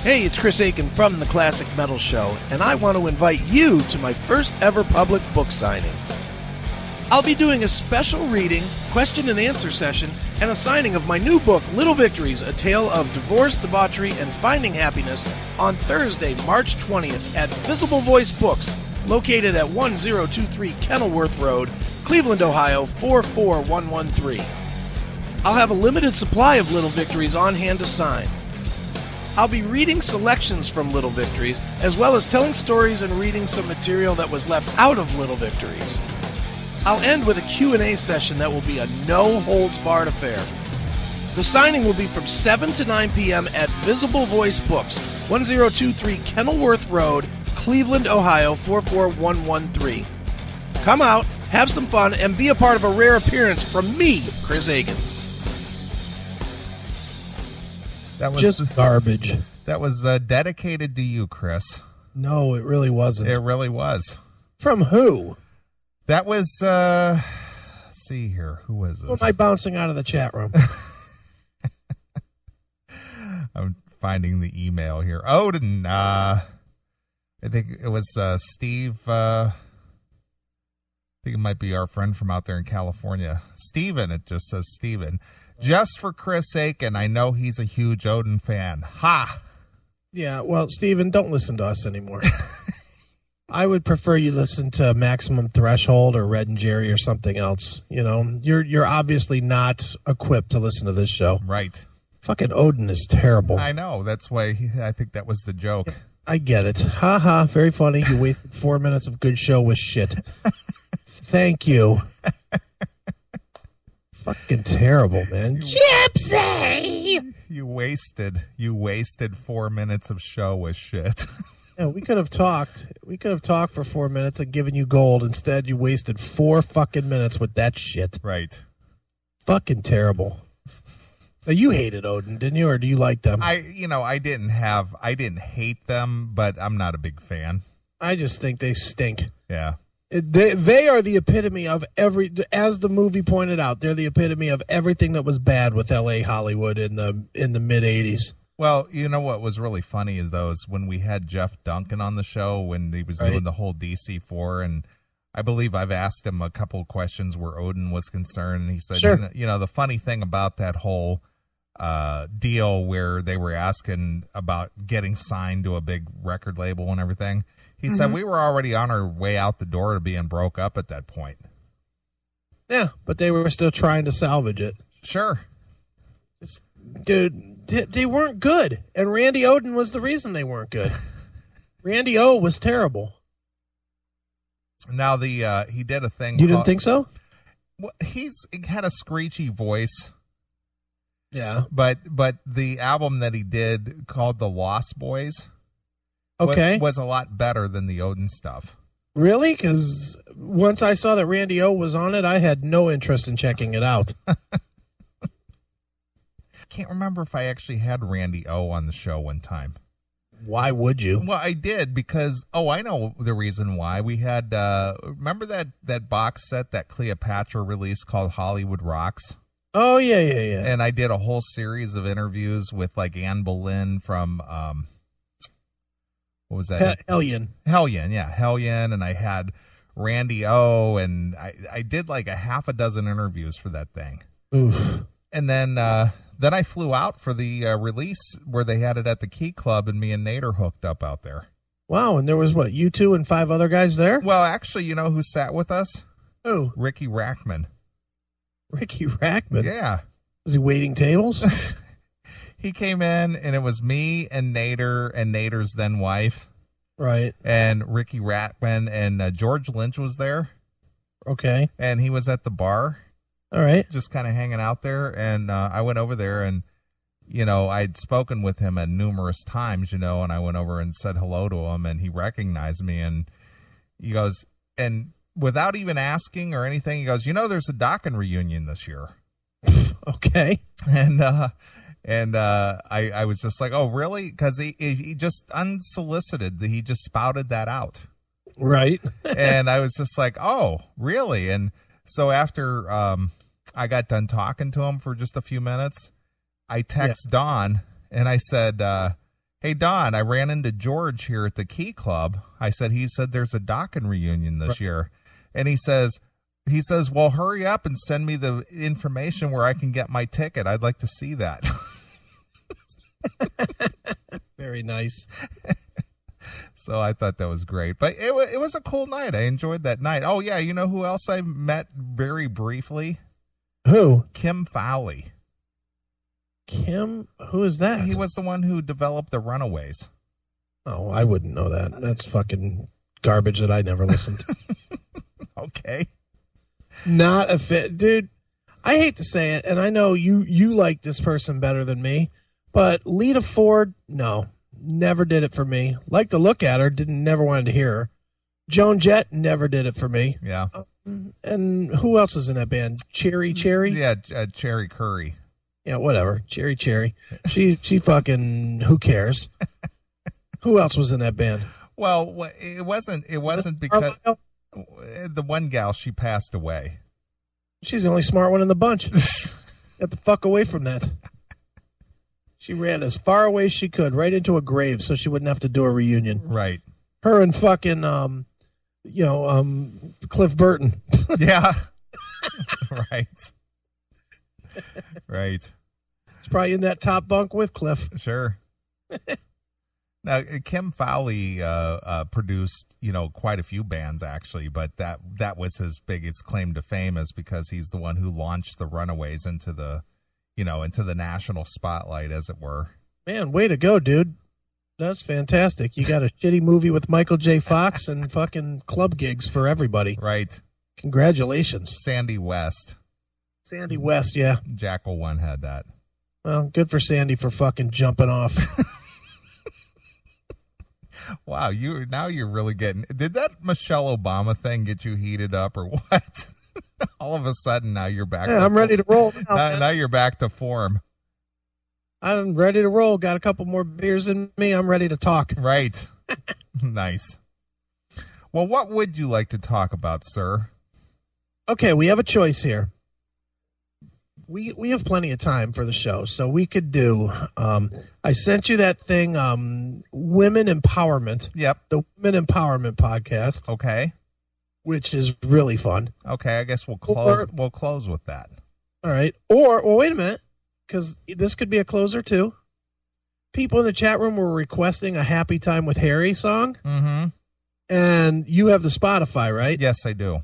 Hey, it's Chris Aiken from the Classic Metal Show, and I want to invite you to my first ever public book signing. I'll be doing a special reading, question and answer session, and a signing of my new book, Little Victories, A Tale of Divorce, Debauchery, and Finding Happiness on Thursday, March 20th at Visible Voice Books, located at 1023 Kenilworth Road, Cleveland, Ohio, 44113. I'll have a limited supply of Little Victories on hand to sign. I'll be reading selections from Little Victories, as well as telling stories and reading some material that was left out of Little Victories. I'll end with a Q&A session that will be a no-holds-barred affair. The signing will be from 7 to 9 p.m. at Visible Voice Books, 1023 Kenilworth Road, Cleveland, Ohio, 44113. Come out, have some fun, and be a part of a rare appearance from me, Chris Aiken. That was just garbage. That was dedicated to you, Chris. No, it really wasn't. It really was. From who? That was, let's see here. Who was this? Who am I bouncing out of the chat room? I'm finding the email here. Odin, I think it was Steve. I think it might be our friend from out there in California. Steven, it just says Steven. Just for Chris Aiken, I know he's a huge Odin fan. Ha! Yeah, well, Steven, don't listen to us anymore. I would prefer you listen to Maximum Threshold or Red and Jerry or something else. You know, you're obviously not equipped to listen to this show. Right. Fucking Odin is terrible. I know. That's why I think that was the joke. I get it. Ha ha. Very funny. You wasted 4 minutes of good show with shit. Thank you. Fucking terrible, man. Gypsy! You wasted 4 minutes of show with shit. Yeah, we could have talked. We could have talked for 4 minutes and given you gold. Instead, you wasted 4 fucking minutes with that shit. Right. Fucking terrible. Now, you hated Odin, didn't you, or do you like them? I didn't hate them, but I'm not a big fan. I just think they stink. Yeah. They are the epitome of as the movie pointed out, they're the epitome of everything that was bad with L.A. Hollywood in the mid 80s. Well, you know what was really funny is when we had Jeff Duncan on the show when he was doing the whole DC4, and I believe I've asked him a couple of questions where Odin was concerned, and he said, sure. you know, the funny thing about that whole deal where they were asking about getting signed to a big record label and everything, he said we were already on our way out the door to being broke up at that point. Yeah, but they were still trying to salvage it. Sure. Dude, they weren't good. And Randy Odin was the reason they weren't good. Randy O was terrible. Now, he did a thing. You didn't think so? Well, he had a screechy voice. Yeah. But the album that he did called The Lost Boys was a lot better than the Odin stuff. Really? Because once I saw that Randy O was on it, I had no interest in checking it out. Can't remember if I actually had Randy O on the show one time. Why would you? Well, I did because, I know the reason why. We had, remember that box set that Cleopatra released called Hollywood Rocks? Oh, yeah. And I did a whole series of interviews with like Anne Boleyn from, what was that? Hellion, yeah, Hellion. And I had Randy O, and I did like a half a dozen interviews for that thing. Oof. And then I flew out for the release where they had it at the Key Club, and me and Nader hooked up out there. Wow, and there was, you two and 5 other guys there? Well, actually, you know who sat with us? Who? Ricky Rackman. Ricky Rackman? Yeah. Was he waiting tables? He came in, and it was me and Nader and Nader's then wife. Right. And Ricky Rackman, and George Lynch was there. Okay. And he was at the bar. All right. Just kind of hanging out there. And I went over there, and, you know, I'd spoken with him at numerous times, you know, and I went over and said hello to him, and he recognized me. And he goes, and without even asking or anything, he goes, you know, there's a Dokken reunion this year. Okay. And I was just like, oh, really? Because he just unsolicited, he just spouted that out. Right. And I was just like, oh, really? And so after I got done talking to him for just a few minutes, I text Dawn and I said, Hey, Don, I ran into George here at the Key Club. He said there's a Dokken reunion this year. And he says, well, hurry up and send me the information where I can get my ticket. I'd like to see that. Very nice. So I thought that was great. But it was a cool night. I enjoyed that night. Oh, yeah. You know who else I met very briefly? Who? Kim Fowley. Kim? Who is that? He was the one who developed the Runaways. Oh, I wouldn't know that. That's fucking garbage that I never listened to. Okay. Not a fit. Dude, I hate to say it, and I know you like this person better than me, but Lita Ford, no. Never did it for me. Liked to look at her, never wanted to hear her. Joan Jett never did it for me. Yeah. And who else is in that band? Cherry? Yeah, Cherry Curry. Yeah, whatever. Cherry. She fucking, who cares? Who else was in that band? Well, it wasn't because the one gal, she passed away. She's the only smart one in the bunch. Get the fuck away from that. She ran as far away as she could, right into a grave, so she wouldn't have to do a reunion. Right. Her and fucking, Cliff Burton. Yeah. Right. Right. She's probably in that top bunk with Cliff. Sure. Now, Kim Fowley produced, quite a few bands actually, but that was his biggest claim to fame, is because he's the one who launched the Runaways into the national spotlight, as it were. Man, way to go, dude. That's fantastic. You got a shitty movie with Michael J. Fox and fucking club gigs for everybody. Right. Congratulations. Sandy West, yeah. Jackal One had that. Well, good for Sandy for fucking jumping off. Wow, you're really getting... Did that Michelle Obama thing get you heated up or what? All of a sudden, now you're back. Yeah, I'm ready to roll now. Now you're back to form. I'm ready to roll. Got a couple more beers in me. I'm ready to talk. Right. Nice. Well, what would you like to talk about, sir? Okay, we have a choice here. We have plenty of time for the show, so we could do... I sent you that thing, Women Empowerment. Yep. The Women Empowerment podcast. Okay. Which is really fun. Okay, I guess we'll close with that. All right. Or, well, wait a minute, because this could be a closer, too. People in the chat room were requesting a Happy Time with Harry song. Mm-hmm. And you have the Spotify, right? Yes, I do.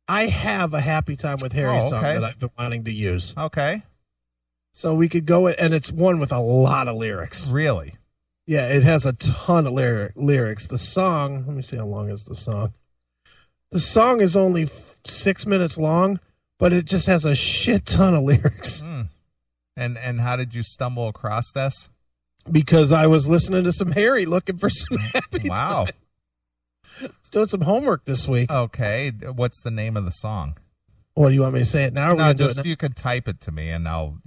I have a Happy Time with Harry song that I've been wanting to use. Okay. So we could go, and it's one with a lot of lyrics. Really? Yeah, it has a ton of lyrics. The song, let me see how long is the song. The song is only 6 minutes long, but it just has a shit ton of lyrics. Mm. And how did you stumble across this? Because I was listening to some Harry, looking for some Happy Wow. Time. Let's do some homework this week. Okay. What's the name of the song? What, do you want me to say it now? No, just you could type it to me and I'll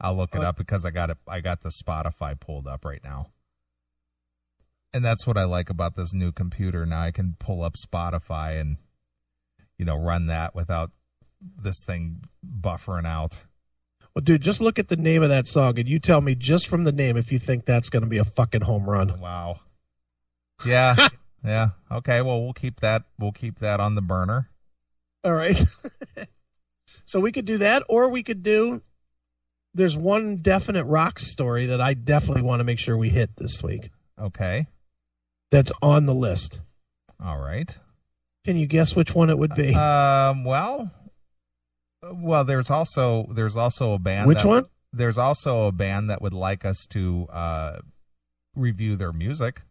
look it up, because I got the Spotify pulled up right now. And that's what I like about this new computer. Now I can pull up Spotify and, run that without this thing buffering out. Well, dude, just look at the name of that song and you tell me just from the name if you think that's going to be a fucking home run. Wow. Yeah. Yeah. Okay. Well, we'll keep that on the burner. All right. So we could do that, or we could do, there's one definite rock story that I definitely want to make sure we hit this week. Okay. That's on the list. All right. Can you guess which one it would be? Well, there's also a band. Which one? There's also a band that would like us to review their music.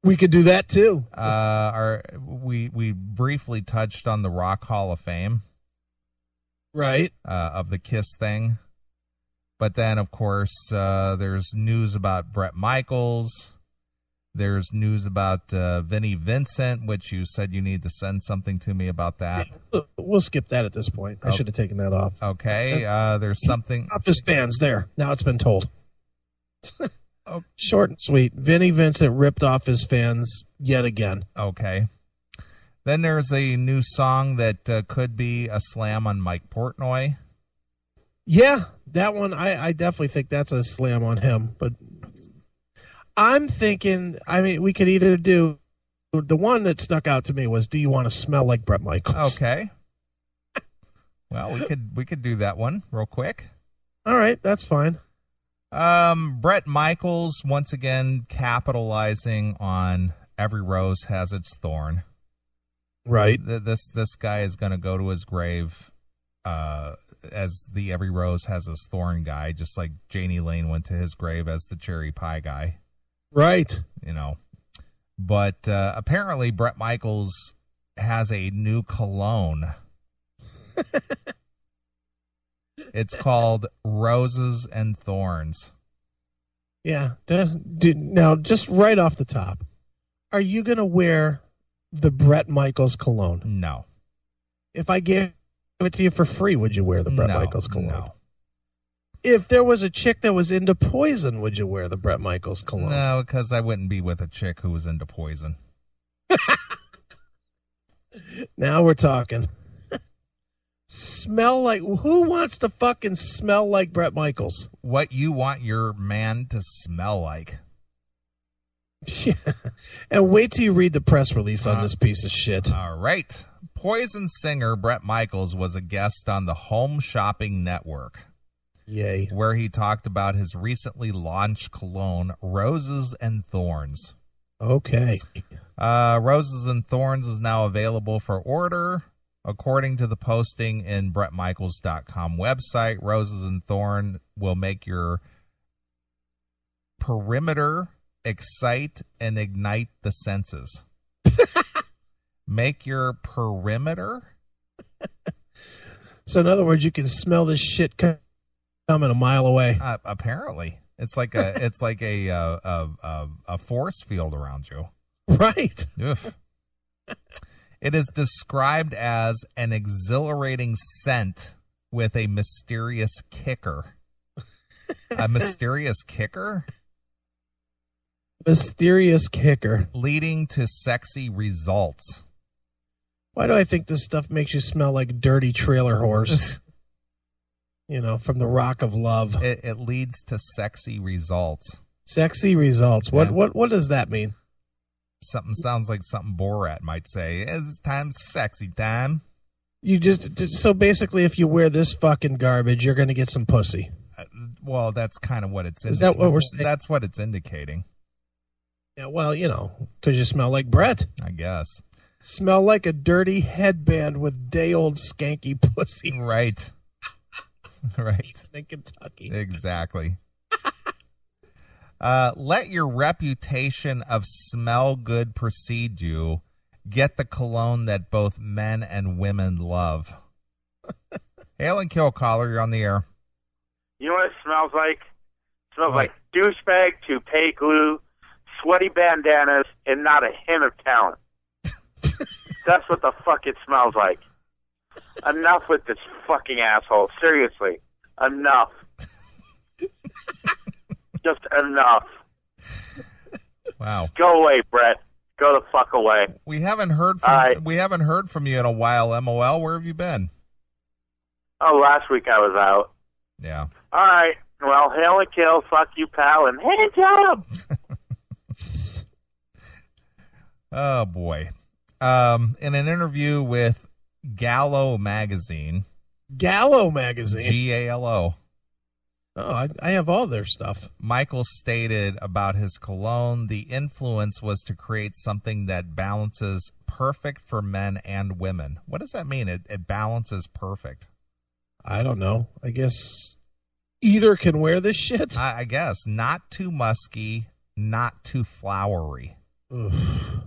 We could do that too. We briefly touched on the Rock Hall of Fame, right? Of the Kiss thing, but then of course there's news about Bret Michaels. There's news about Vinnie Vincent, which you said you need to send something to me about that. Yeah, we'll skip that at this point. I should have taken that off. Okay. There's something. Off his fans there. Now it's been told. Short and sweet. Vinnie Vincent ripped off his fans yet again. Okay. Then there's a new song that could be a slam on Mike Portnoy. Yeah, that one, I definitely think that's a slam on him. But I'm thinking, I mean, we could either do, the one that stuck out to me was, do you want to smell like Bret Michaels? Okay. Well, we could do that one real quick. All right, that's fine. Bret Michaels, once again, capitalizing on every rose has its thorn. Right. This guy is going to go to his grave as the every rose has its thorn guy, just like Janie Lane went to his grave as the cherry pie guy. Right. You know. But apparently Bret Michaels has a new cologne. It's called Roses and Thorns. Yeah. Now, just right off the top, are you going to wear the Bret Michaels cologne? No. If I gave it to you for free, would you wear the Bret Michaels cologne? No. If there was a chick that was into Poison, would you wear the Bret Michaels cologne? No, because I wouldn't be with a chick who was into Poison. Now we're talking. Smell like, who wants to fucking smell like Bret Michaels? What you want your man to smell like. Yeah. And wait till you read the press release on this piece of shit. All right. Poison singer Bret Michaels was a guest on the Home Shopping Network. Yay. Where he talked about his recently launched cologne, Roses and Thorns. Okay. Roses and Thorns is now available for order. According to the posting in BretMichaels.com website, Roses and Thorn will make your perimeter excite and ignite the senses. Make your perimeter? So in other words, you can smell this shit coming a mile away. Apparently. It's like a force field around you. Right. Oof. It is described as an exhilarating scent with a mysterious kicker. A mysterious kicker? Mysterious kicker. Leading to sexy results. Why do I think this stuff makes you smell like dirty trailer horse? You know, from the Rock of Love. It leads to sexy results. Sexy results. What does that mean? Something sounds like something Borat might say. It's time, sexy time. You so basically, if you wear this fucking garbage, you're going to get some pussy. Well, that's kind of what it's. Is that what we're saying? That's what it's indicating. Yeah, well, you know, because you smell like Bret. I guess. Smell like a dirty headband with day-old skanky pussy. Right. Right. In Kentucky. Exactly. Let your reputation of smell good precede you. Get the cologne that both men and women love. Hail and kill, caller. You're on the air. You know what it smells like? It smells like douchebag, toupee glue, sweaty bandanas, and not a hint of talent. That's what the fuck it smells like. Enough with this fucking asshole. Seriously. Enough. Just enough. Wow. Go away, Bret. Go the fuck away. We haven't heard from you in a while, MOL. Where have you been? Oh, last week I was out. Yeah. All right. Well, hail and kill. Fuck you, pal. And hey, job. Oh, boy. In an interview with Gallo Magazine. Gallo Magazine? G-A-L-O. Oh, I have all their stuff. Michael stated about his cologne, the influence was to create something that balances perfect for men and women. What does that mean? It balances perfect. I don't know. I guess either can wear this shit. I guess. Not too musky, not too flowery. Oof.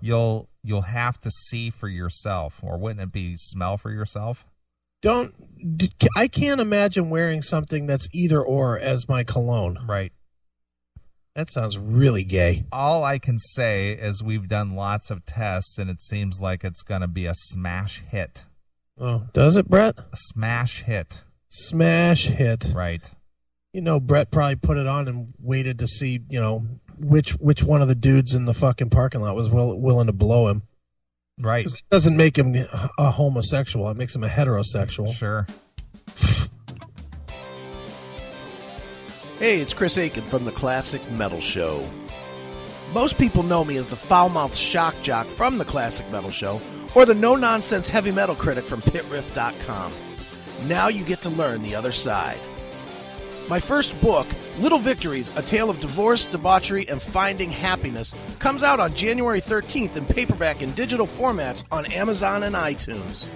You'll have to see for yourself, or wouldn't it be smell for yourself? I can't imagine wearing something that's either or as my cologne. Right. That sounds really gay. All I can say is we've done lots of tests, and it seems like it's going to be a smash hit. Oh, does it, Bret? A smash hit. Smash hit. Right. You know, Bret probably put it on and waited to see, you know, which one of the dudes in the fucking parking lot was willing to blow him. Right. It doesn't make him a homosexual. It makes him a heterosexual. Sure. Hey, it's Chris Aiken from the Classic Metal Show. Most people know me as the foul-mouthed shock jock from the Classic Metal Show, or the no-nonsense heavy metal critic from PitRiff.com. Now you get to learn the other side. My first book, Little Victories, A Tale of Divorce, Debauchery, and Finding Happiness, comes out on January 13th in paperback and digital formats on Amazon and iTunes.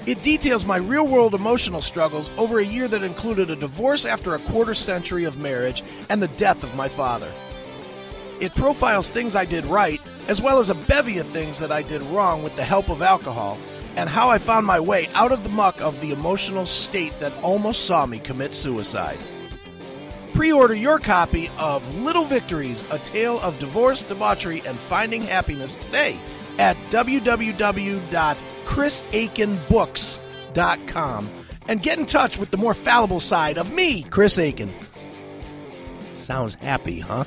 It details my real-world emotional struggles over a year that included a divorce after a quarter century of marriage and the death of my father. It profiles things I did right, as well as a bevy of things that I did wrong with the help of alcohol, and how I found my way out of the muck of the emotional state that almost saw me commit suicide. Pre-order your copy of Little Victories, A Tale of Divorce, Debauchery, and Finding Happiness today at www.chrisaikenbooks.com and get in touch with the more fallible side of me, Chris Aiken. Sounds happy, huh?